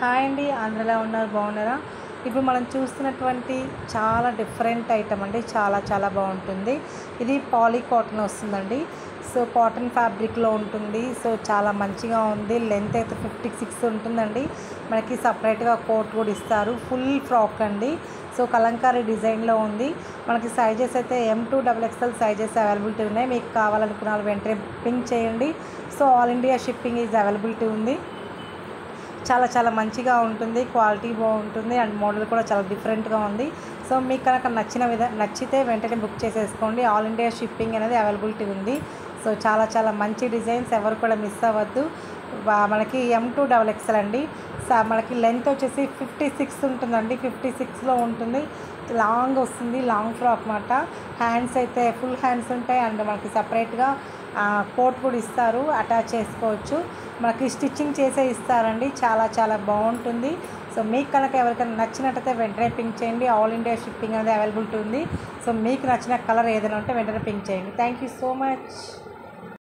Hi అండి, అందరిలా ఉన్నారు, బాగున్నారా? ఇప్పుడు మనం చూస్తున్నటువంటి చాలా డిఫరెంట్ ఐటమ్ అండి. చాలా చాలా బాగుంటుంది. ఇది పాలీ కాటన్ వస్తుందండి. సో కాటన్ ఫ్యాబ్రిక్లో ఉంటుంది. సో చాలా మంచిగా ఉంది. లెంత్ అయితే 56 ఉంటుందండి. మనకి సపరేట్గా కోట్ కూడా ఇస్తారు. ఫుల్ ఫ్రాక్ అండి. సో కలంకారీ డిజైన్లో ఉంది. మనకి సైజెస్ అయితే M2 XXL సైజెస్ అవైలబిలిటీ ఉన్నాయి. మీకు కావాలనుకున్న వాళ్ళు వెంటనే పింక్ చేయండి. So all India shipping is availability ఉంది. చాలా చాలా మంచిగా ఉంటుంది. క్వాలిటీ బాగుంటుంది అండ్ మోడల్ కూడా చాలా డిఫరెంట్గా ఉంది. సో మీకు కనుక నచ్చితే వెంటనే బుక్ చేసేసుకోండి. ఆల్ ఇండియా షిప్పింగ్ అనేది అవైలబిలిటీ ఉంది. సో చాలా చాలా మంచి డిజైన్స్, ఎవరు కూడా మిస్ అవ్వద్దు. మనకి M2 XXL అండి. మనకి లెంత్ వచ్చేసి 56 ఉంటుందండి. 56లో ఉంటుంది. లాంగ్ వస్తుంది, లాంగ్ ఫ్రాక్ అన్నమాట. హ్యాండ్స్ అయితే ఫుల్ హ్యాండ్స్ ఉంటాయి అండ్ మనకి సపరేట్గా కోట్ కూడా ఇస్తారు, అటాచ్ చేసుకోవచ్చు. మనకి స్టిచ్చింగ్ చేసే ఇస్తారండి. చాలా చాలా బాగుంటుంది. సో మీకు కనుక ఎవరికైనా నచ్చినట్టయితే వెంటనే పింక్ చేయండి. ఆల్ ఇండియా షిప్పింగ్ అనేది అవైలబిలిటీ ఉంది. సో మీకు నచ్చిన కలర్ ఏదైనా ఉంటే వెంటనే పింక్ చేయండి. Thank you so much.